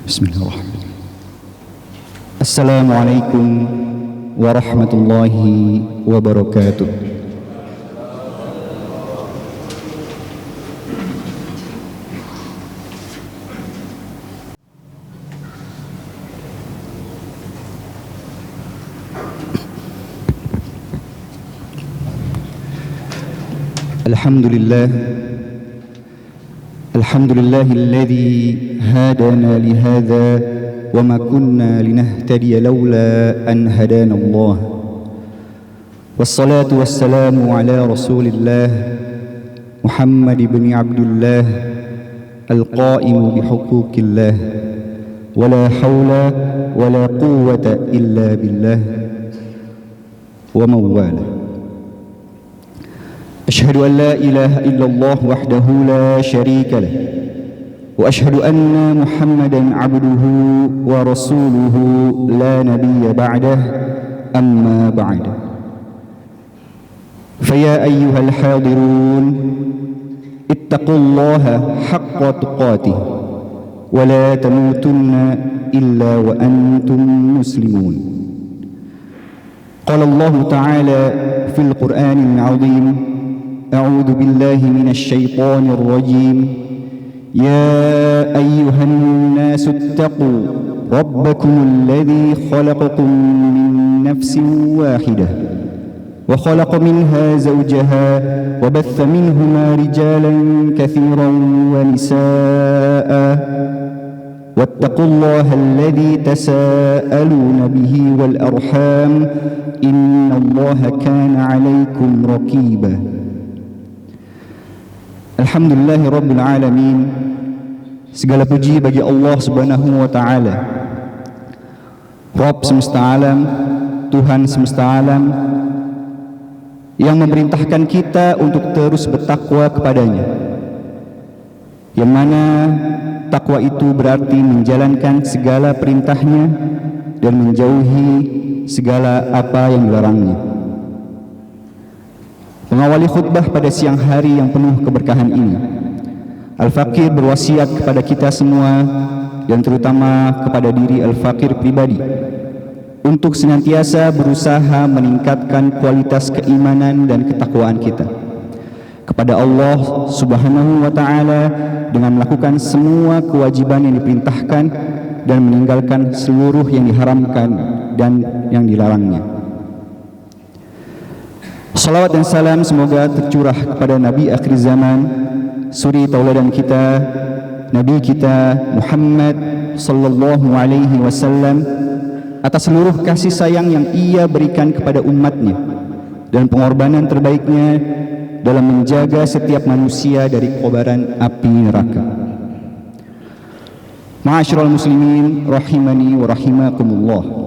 Bismillahirrahmanirrahim. Assalamualaikum warahmatullahi wabarakatuh. Alhamdulillahilladzi hadana lihadza wa ma kunna linahtadiya laula an hadana Allah. Wassalatu wassalamu ala Rasulillah Muhammad ibn Abdullah al-qa'imu bihuquqillah wa la hawla wa la quwwata illa billah wa mawala. أشهد أن لا إله إلا الله وحده لا شريك له وأشهد أن محمدًا عبده ورسوله لا نبي بعده أما بعد فيا أيها الحاضرون اتقوا الله حق تقاته ولا تموتن إلا وأنتم مسلمون. قال الله تعالى في القرآن العظيم: أعوذ بالله من الشيطان الرجيم. يا أيها الناس اتقوا ربكم الذي خلقكم من نفس واحدة وخلق منها زوجها وبث منهما رجالا كثيرا ونساء واتقوا الله الذي تساءلون به والأرحام إن الله كان عليكم رقيبا. Alhamdulillahirabbil alamin. Segala puji bagi Allah Subhanahu wa taala, Rabb semesta alam, Tuhan semesta alam, yang memerintahkan kita untuk terus bertakwa kepadanya, yang mana takwa itu berarti menjalankan segala perintahnya dan menjauhi segala apa yang dilarangnya. Mengawali khutbah pada siang hari yang penuh keberkahan ini, Al-Fakir berwasiat kepada kita semua dan terutama kepada diri Al-Fakir pribadi untuk senantiasa berusaha meningkatkan kualitas keimanan dan ketakwaan kita kepada Allah Subhanahu wa taala dengan melakukan semua kewajiban yang diperintahkan dan meninggalkan seluruh yang diharamkan dan yang dilarangnya. Salawat dan salam semoga tercurah kepada Nabi akhir zaman, suri tauladan kita, Nabi kita Muhammad sallallahu alaihi wasallam, atas seluruh kasih sayang yang ia berikan kepada umatnya dan pengorbanan terbaiknya dalam menjaga setiap manusia dari kobaran api neraka. Ma'asyiral muslimin rahimani wa rahimakumullah.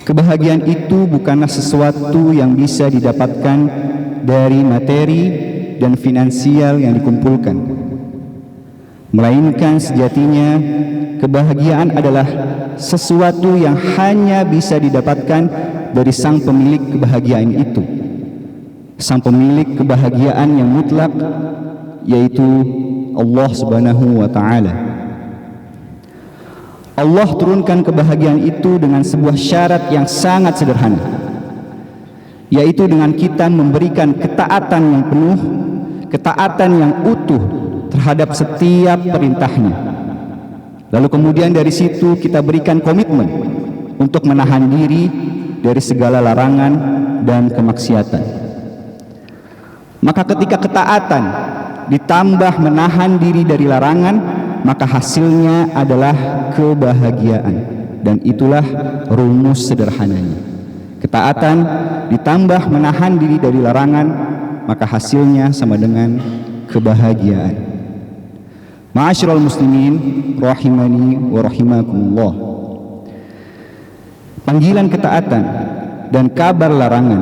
Kebahagiaan itu bukanlah sesuatu yang bisa didapatkan dari materi dan finansial yang dikumpulkan, melainkan sejatinya kebahagiaan adalah sesuatu yang hanya bisa didapatkan dari sang pemilik kebahagiaan itu, sang pemilik kebahagiaan yang mutlak, yaitu Allah Subhanahu wa taala. Allah turunkan kebahagiaan itu dengan sebuah syarat yang sangat sederhana, yaitu dengan kita memberikan ketaatan yang penuh, ketaatan yang utuh terhadap setiap perintahnya. Lalu kemudian dari situ kita berikan komitmen untuk menahan diri dari segala larangan dan kemaksiatan. Maka ketika ketaatan ditambah menahan diri dari larangan, maka hasilnya adalah kebahagiaan, dan itulah rumus sederhananya. Ketaatan ditambah menahan diri dari larangan, maka hasilnya sama dengan kebahagiaan. Ma'asyiral muslimin rahimani wa rahimakumullah. Panggilan ketaatan dan kabar larangan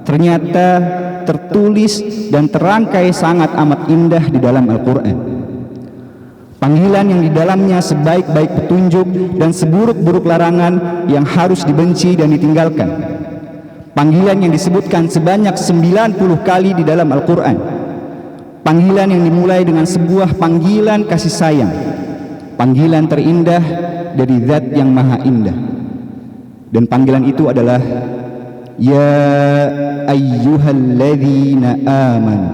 ternyata tertulis dan terangkai sangat amat indah di dalam Al-Quran. Panggilan yang di dalamnya sebaik-baik petunjuk dan seburuk-buruk larangan yang harus dibenci dan ditinggalkan. Panggilan yang disebutkan sebanyak 90 kali di dalam Al-Quran. Panggilan yang dimulai dengan sebuah panggilan kasih sayang, panggilan terindah dari Zat yang Maha Indah. Dan panggilan itu adalah Ya ayyuhalladzina amanu,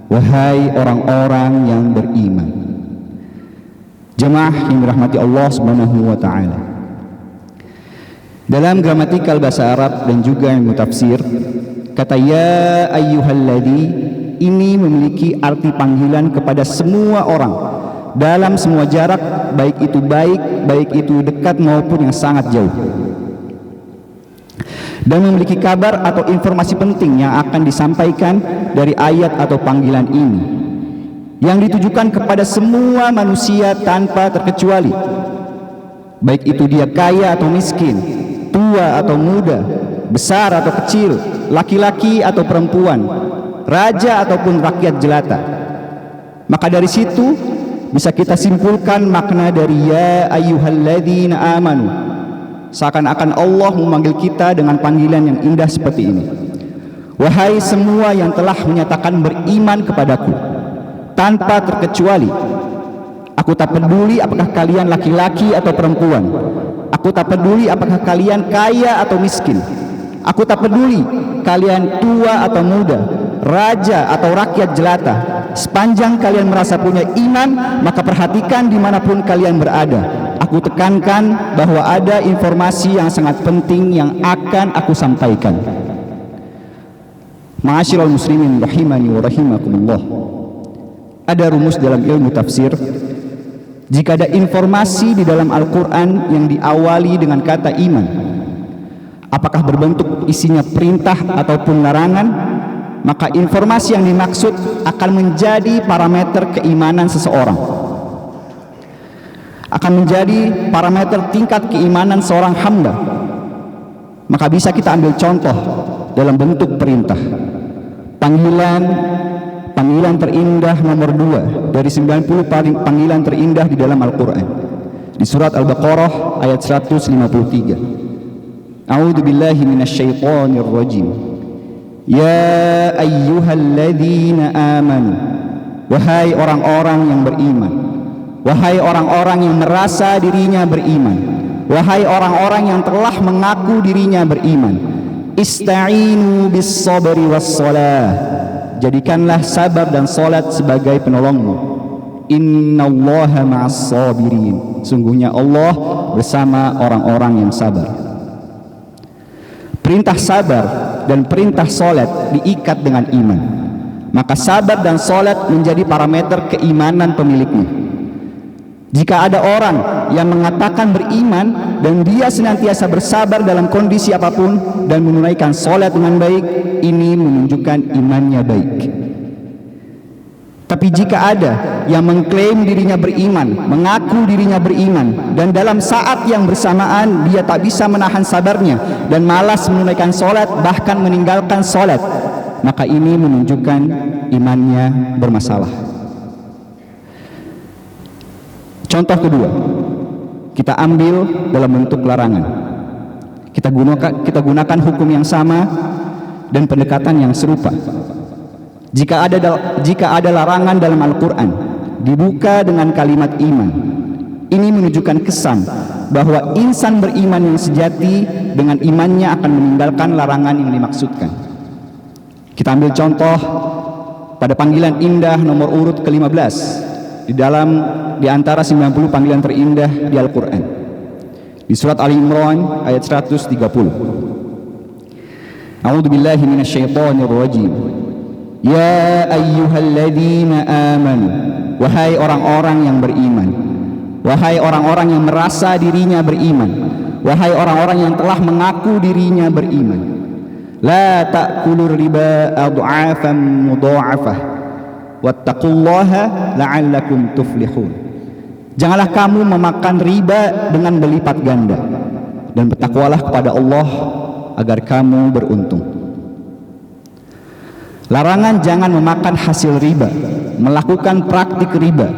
wahai orang-orang yang beriman. Jemaah yang dirahmati Allah Subhanahu wa taala. Dalam gramatikal bahasa Arab dan juga ilmu tafsir, kata ya ayyuhalladzi ini memiliki arti panggilan kepada semua orang dalam semua jarak, baik itu baik itu dekat maupun yang sangat jauh. Dan memiliki kabar atau informasi penting yang akan disampaikan dari ayat atau panggilan ini, yang ditujukan kepada semua manusia tanpa terkecuali, baik itu dia kaya atau miskin, tua atau muda, besar atau kecil, laki-laki atau perempuan, raja ataupun rakyat jelata. Maka dari situ bisa kita simpulkan makna dari ya ayyuhalladzina amanu. Seakan-akan Allah memanggil kita dengan panggilan yang indah seperti ini. Wahai semua yang telah menyatakan beriman kepadaku tanpa terkecuali. Aku tak peduli apakah kalian laki-laki atau perempuan. Aku tak peduli apakah kalian kaya atau miskin. Aku tak peduli kalian tua atau muda, raja atau rakyat jelata. Sepanjang kalian merasa punya iman, maka perhatikan dimanapun kalian berada. Aku tekankan bahwa ada informasi yang sangat penting yang akan aku sampaikan. Ma'asyiral muslimin rahimani wa rahimakumullah. Ada rumus dalam ilmu tafsir. Jika ada informasi di dalam Al-Quran yang diawali dengan kata iman, apakah berbentuk isinya perintah ataupun larangan, maka informasi yang dimaksud akan menjadi parameter keimanan seseorang, akan menjadi parameter tingkat keimanan seorang hamba. Maka bisa kita ambil contoh dalam bentuk perintah. Panggilan terindah nomor 2 dari 90 panggilan terindah di dalam Al-Quran, di surat Al-Baqarah ayat 153. A'udzu billahi minasyaitonir rajim. Ya ayyuhalladzina amanu, wahai orang-orang yang beriman. Wahai orang-orang yang merasa dirinya beriman, wahai orang-orang yang telah mengaku dirinya beriman, ista'inu bis sabri was shalah, jadikanlah sabar dan salat sebagai penolongmu. Innallaha ma'as sabirin, sungguhnya Allah bersama orang-orang yang sabar. Perintah sabar dan perintah salat diikat dengan iman, maka sabar dan salat menjadi parameter keimanan pemiliknya. Jika ada orang yang mengatakan beriman dan dia senantiasa bersabar dalam kondisi apapun dan menunaikan salat dengan baik, ini menunjukkan imannya baik. Tapi jika ada yang mengklaim dirinya beriman, mengaku dirinya beriman, dan dalam saat yang bersamaan dia tak bisa menahan sabarnya dan malas menunaikan salat, bahkan meninggalkan salat, maka ini menunjukkan imannya bermasalah. Contoh kedua, kita ambil dalam bentuk larangan. Kita gunakan hukum yang sama dan pendekatan yang serupa. Jika ada larangan dalam Al-Quran dibuka dengan kalimat iman, ini menunjukkan kesan bahwa insan beriman yang sejati dengan imannya akan meninggalkan larangan yang dimaksudkan. Kita ambil contoh pada panggilan indah nomor urut ke-15 di antara 90 panggilan terindah di Al-Quran, di surat Ali Imran ayat 130. A'udzu billahi minasyaitonir rajim. Ya ayyuhalladzina amanu, wahai orang-orang yang beriman, wahai orang-orang yang merasa dirinya beriman, wahai orang-orang yang telah mengaku dirinya beriman, la ta'kulur riba adha'afan mudha'afah wattaqullaha la'allakum tuflihun. Janganlah kamu memakan riba dengan berlipat ganda, dan bertakwalah kepada Allah agar kamu beruntung. Larangan jangan memakan hasil riba, melakukan praktik riba,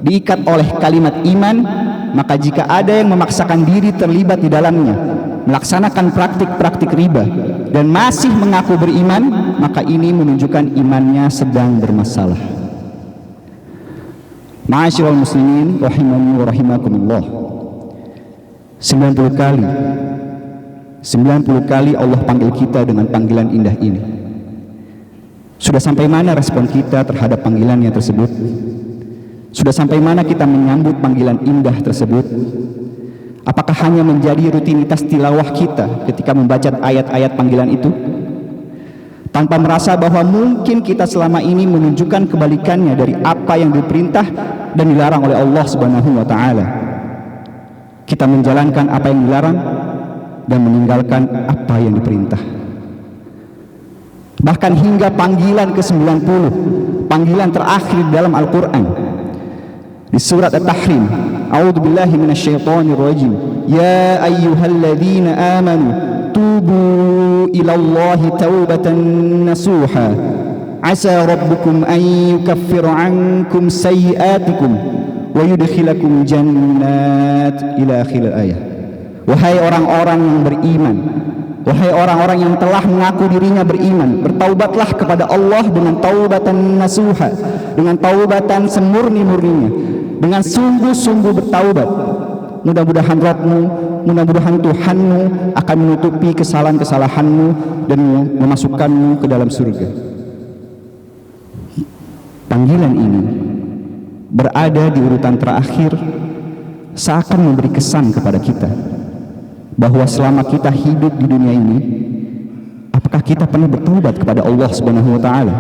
diikat oleh kalimat iman. Maka jika ada yang memaksakan diri terlibat di dalamnya, melaksanakan praktik-praktik riba, dan masih mengaku beriman, maka ini menunjukkan imannya sedang bermasalah. Ma'asyiral muslimin rahimani wa rahimakumullah. 90 kali Allah panggil kita dengan panggilan indah ini. Sudah sampai mana respon kita terhadap panggilannya tersebut? Sudah sampai mana kita menyambut panggilan indah tersebut? Apakah hanya menjadi rutinitas tilawah kita ketika membaca ayat-ayat panggilan itu, tanpa merasa bahwa mungkin kita selama ini menunjukkan kebalikannya dari apa yang diperintah dan dilarang oleh Allah Subhanahu wa taala? Kita menjalankan apa yang dilarang dan meninggalkan apa yang diperintah. Bahkan hingga panggilan ke-90, panggilan terakhir dalam Al-Qur'an di surat At-Tahrim, a'udzubillahi minasyaitonirrajim, ya ayyuhalladzina amanu tubu ilallahi taubatan nasuha asa rabbukum an yukaffira ankum sayyi'atikum wa yudkhilakum jannat ila akhir ayat. Wahai orang-orang yang beriman, wahai orang-orang yang telah mengaku dirinya beriman, bertaubatlah kepada Allah dengan taubatan nasuha, dengan taubatan semurni-murninya, dengan sungguh-sungguh bertaubat. Mudah-mudahan Rabbmu, mudah-mudahan Tuhanmu akan menutupi kesalahan-kesalahanmu dan memasukkanmu ke dalam surga. Panggilan ini berada di urutan terakhir, seakan memberi kesan kepada kita bahwa selama kita hidup di dunia ini, apakah kita pernah bertaubat kepada Allah Subhanahu wa taala,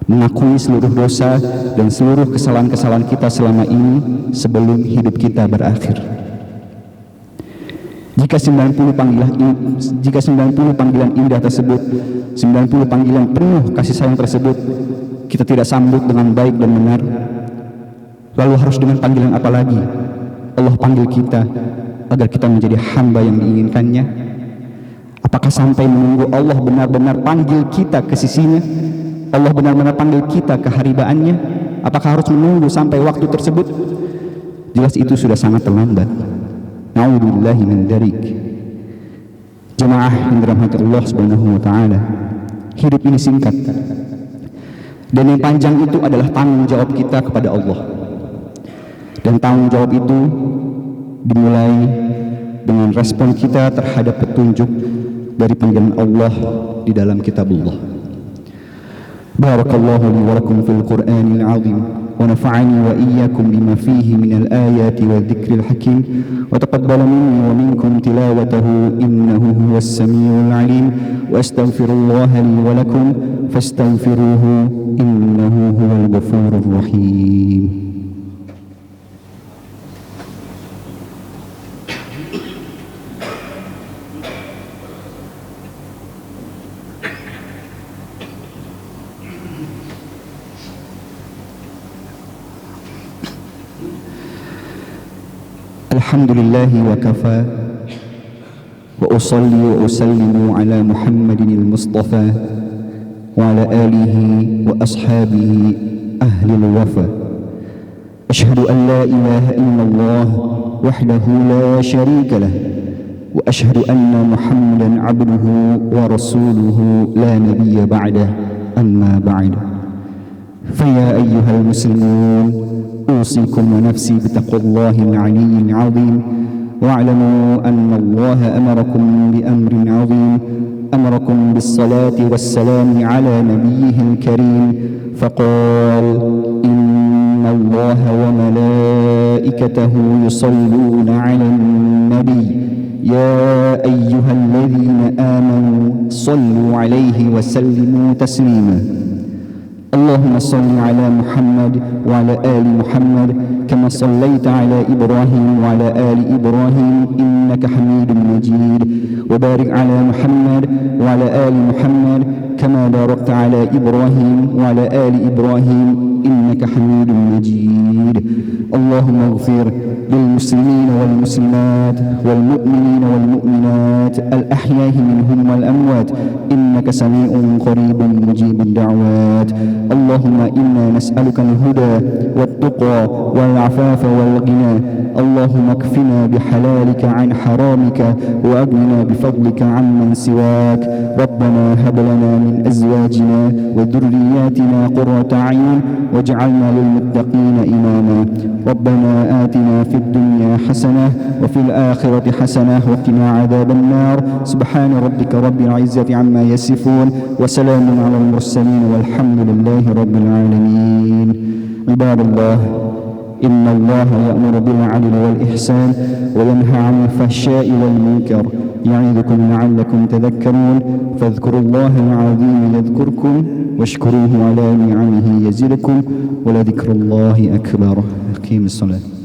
mengakui seluruh dosa dan seluruh kesalahan-kesalahan kita selama ini sebelum hidup kita berakhir. Jika 90 panggilan indah tersebut, 90 panggilan penuh kasih sayang tersebut kita tidak sambut dengan baik dan benar, lalu harus dengan panggilan apa lagi Allah panggil kita agar kita menjadi hamba yang diinginkannya? Apakah sampai menunggu Allah benar-benar panggil kita ke sisinya, Allah benar-benar panggil kita ke haribaannya? Apakah harus menunggu sampai waktu tersebut? Jelas itu sudah sangat terlambat. Na'udzubillahi min dzalik. Jemaah yang dirahmati Allah Subhanahu wa taala, hidup ini singkat, dan yang panjang itu adalah tanggung jawab kita kepada Allah. Dan tanggung jawab itu dimulai dengan respon kita terhadap petunjuk dari panggilan Allah di dalam kitabullah. Barakallahu li wa lakum fil Qur'anil 'azim wa nafa'ani wa iyyakum bima fihi minal ayati wa dzikril hakim wa taqabbala minni wa minkum tilawatahu innahu huwas samiul 'alim wa astaghfirullaha li wa lakum fastaghfiruhu innahu huwal ghafurur rahim. Alhamdulillahi wa kafa wa usalli wa usallimu ala Muhammadinil Mustafa wa ala alihi wa ashabihi ahlil wafa. Ashhadu an la ilaha illallah wahdahu la sharika lah wa ashhadu anna Muhammadan abduhu wa rasuluhu la nabiyya ba'dah, amma ba'd. Faya ayyuhal muslimun, أوصيكم ونفسي بتقوى الله العلي العظيم واعلموا أن الله أمركم بأمر عظيم، أمركم بالصلاة والسلام على نبيه الكريم فقال إن الله وملائكته يصلون على النبي يا أيها الذين آمنوا صلوا عليه وسلموا تسليما. اللهم صل على محمد وعلى آل محمد كما صليت على إبراهيم وعلى آل إبراهيم إنك حميد مجيد، وبارك على محمد وعلى آل محمد كما باركت على إبراهيم وعلى آل إبراهيم إنك حميد مجيد. اللهم اغفر بالمسلمين والمسلمات والمؤمنين والمؤمنات الأحياء منهم والأموات إنك سميع قريب مجيب الدعوات. اللهم إنا نسألك الهدى والتقى والعفاف والغنى. اللهم اكفنا بحلالك عن حرامك وأغننا بفضلك عمن سواك. ربنا هب لنا من أزواجنا وذرياتنا قرة أعين واجعلنا للمتقين إماما. ربنا آتنا في الدنيا حسنة وفي الآخرة حسنة وقنا عذاب النار. سبحان ربك رب العزة عما يصفون وسلام على المرسلين والحمد لله رب العالمين. عباد الله، إن الله يأمر بالعدل والإحسان وينهى عن الفحشاء والمنكر يعظكم لعلكم تذكرون. فاذكروا الله العظيم يذكركم واشكروه على نعمه يزدكم ولذكر الله أكبر. أقيموا الصلاة.